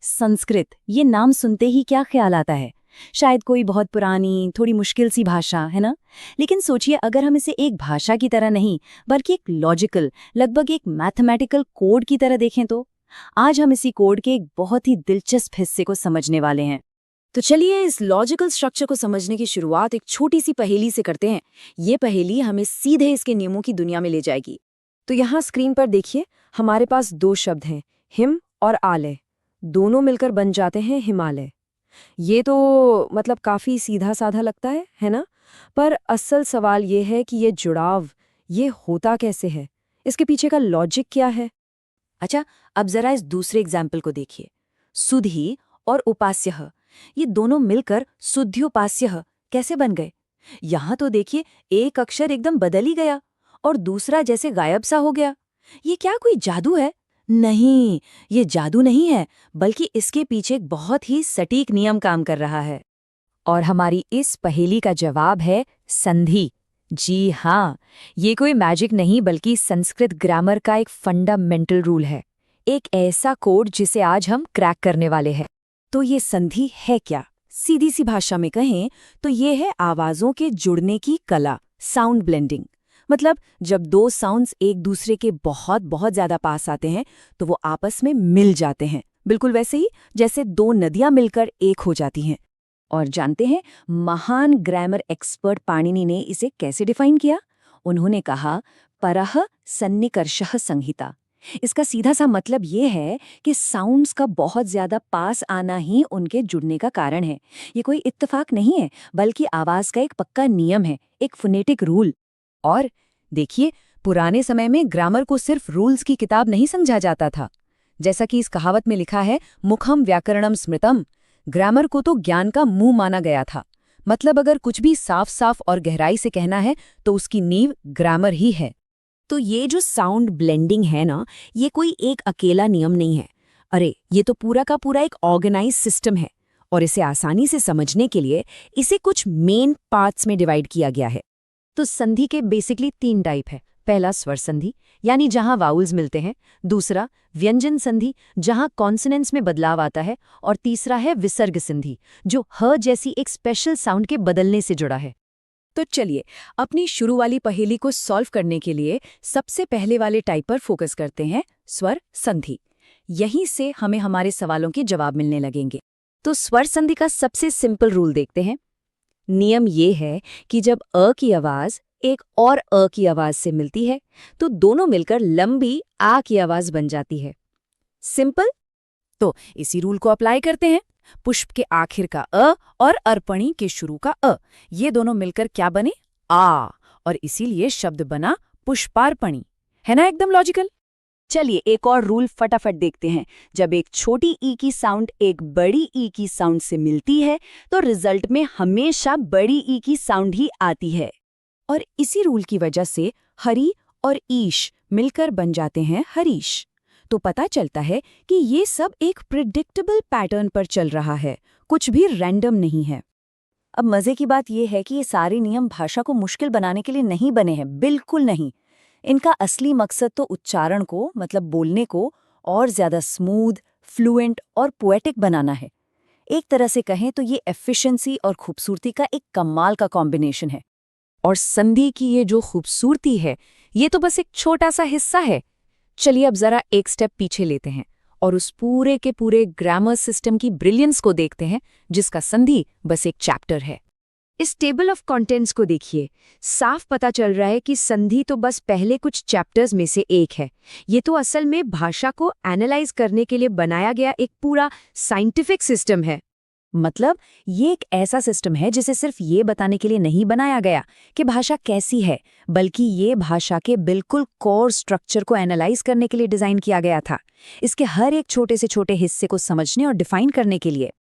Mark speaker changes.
Speaker 1: संस्कृत, ये नाम सुनते ही क्या ख्याल आता है? शायद कोई बहुत पुरानी, थोड़ी मुश्किल सी भाषा, है ना? लेकिन सोचिए, अगर हम इसे एक भाषा की तरह नहीं, बल्कि एक लॉजिकल, लगभग एक मैथमेटिकल कोड की तरह देखें तो? आज हम इसी कोड के एक बहुत ही दिलचस्प हिस्से को समझने वाले हैं। तो चलिए इस लॉजिकल स्ट्रक्चर को समझने की शुरुआत एक छोटी सी पहेली से करते हैं। ये पहेली हमें सीधे इसके नियमों की दुनिया में ले जाएगी। तो यहाँ स्क्रीन पर देखिए, हमारे पास दो शब्द हैं, हिम और आलय। दोनों मिलकर बन जाते हैं हिमालय। ये तो मतलब काफी सीधा साधा लगता है ना? पर असल सवाल ये है कि ये जुड़ाव, ये होता कैसे है? इसके पीछे का लॉजिक क्या है? अच्छा, अब जरा इस दूसरे एग्जाम्पल को देखिए। सुधि और उपास्यः, ये दोनों मिलकर सुध्योपास्यः कैसे बन गए? यहाँ तो देखिए, एक अक्षर एकदम बदल ही गया और दूसरा जैसे गायब सा हो गया। ये क्या कोई जादू है? नहीं, ये जादू नहीं है, बल्कि इसके पीछे एक बहुत ही सटीक नियम काम कर रहा है। और हमारी इस पहेली का जवाब है संधि। जी हाँ, ये कोई मैजिक नहीं, बल्कि संस्कृत ग्रामर का एक फंडामेंटल रूल है, एक ऐसा कोड जिसे आज हम क्रैक करने वाले हैं। तो ये संधि है क्या? सीधी सी भाषा में कहें तो ये है आवाज़ों के जुड़ने की कला, साउंड ब्लेंडिंग। मतलब जब दो साउंड्स एक दूसरे के बहुत बहुत ज्यादा पास आते हैं तो वो आपस में मिल जाते हैं, बिल्कुल वैसे ही जैसे दो नदियां मिलकर एक हो जाती हैं। और जानते हैं महान ग्रामर एक्सपर्ट पाणिनि ने इसे कैसे डिफाइन किया? उन्होंने कहा, परः सन्निकर्षः संहिता। इसका सीधा सा मतलब ये है कि साउंड्स का बहुत ज्यादा पास आना ही उनके जुड़ने का कारण है। ये कोई इत्तेफाक नहीं है, बल्कि आवाज का एक पक्का नियम है, एक फोनेटिक रूल। और देखिए, पुराने समय में ग्रामर को सिर्फ रूल्स की किताब नहीं समझा जाता था। जैसा कि इस कहावत में लिखा है, मुखम व्याकरणम स्मृतम, ग्रामर को तो ज्ञान का मुंह माना गया था। मतलब अगर कुछ भी साफ साफ और गहराई से कहना है तो उसकी नींव ग्रामर ही है। तो ये जो साउंड ब्लेंडिंग है ना, ये कोई एक अकेला नियम नहीं है। अरे, ये तो पूरा का पूरा एक ऑर्गेनाइज सिस्टम है। और इसे आसानी से समझने के लिए इसे कुछ मेन पार्ट्स में डिवाइड किया गया है। तो संधि के बेसिकली 3 टाइप है। पहला स्वर संधि, यानी जहां वाउल्स मिलते हैं। दूसरा व्यंजन संधि, जहां कॉन्सोनेंट्स में बदलाव आता है। और तीसरा है विसर्ग संधि, जो ह जैसी एक स्पेशल साउंड के बदलने से जुड़ा है। तो चलिए अपनी शुरू वाली पहेली को सॉल्व करने के लिए सबसे पहले वाले टाइप पर फोकस करते हैं, स्वर संधि। यहीं से हमें हमारे सवालों के जवाब मिलने लगेंगे। तो स्वर संधि का सबसे सिंपल रूल देखते हैं। नियम ये है कि जब अ की आवाज एक और अ की आवाज से मिलती है तो दोनों मिलकर लंबी आ की आवाज बन जाती है। सिंपल। तो इसी रूल को अप्लाई करते हैं। पुष्प के आखिर का अ और अर्पणी के शुरू का अ, ये दोनों मिलकर क्या बने? आ। और इसीलिए शब्द बना पुष्पार्पणी। है ना एकदम लॉजिकल? चलिए एक और रूल फटाफट देखते हैं। जब एक छोटी ई की साउंड एक बड़ी ई की साउंड से मिलती है तो रिजल्ट में हमेशा बड़ी ई की साउंड ही आती है। और इसी रूल की वजह से हरि और ईश मिलकर बन जाते हैं हरीश। तो पता चलता है कि ये सब एक प्रिडिक्टेबल पैटर्न पर चल रहा है, कुछ भी रैंडम नहीं है। अब मजे की बात यह है कि ये सारे नियम भाषा को मुश्किल बनाने के लिए नहीं बने हैं, बिल्कुल नहीं। इनका असली मकसद तो उच्चारण को, मतलब बोलने को, और ज्यादा स्मूथ, फ्लुएंट और पोएटिक बनाना है। एक तरह से कहें तो ये एफिशिएंसी और खूबसूरती का एक कमाल का कॉम्बिनेशन है। और संधि की ये जो खूबसूरती है, ये तो बस एक छोटा सा हिस्सा है। चलिए अब जरा एक स्टेप पीछे लेते हैं और उस पूरे के पूरे ग्रामर सिस्टम की ब्रिलियंस को देखते हैं, जिसका संधि बस एक चैप्टर है। इस टेबल ऑफ कंटेंट्स को देखिए, साफ पता चल रहा है कि संधि तो बस पहले कुछ चैप्टर्स में से एक है। ये तो असल में भाषा को एनालाइज करने के लिए बनाया गया एक पूरा साइंटिफिक सिस्टम है। मतलब ये एक ऐसा सिस्टम है जिसे सिर्फ ये बताने के लिए नहीं बनाया गया कि भाषा कैसी है, बल्कि ये भाषा के बिल्कुल कोर स्ट्रक्चर को एनालाइज करने के लिए डिजाइन किया गया था, इसके हर एक छोटे से छोटे हिस्से को समझने और डिफाइन करने के लिए।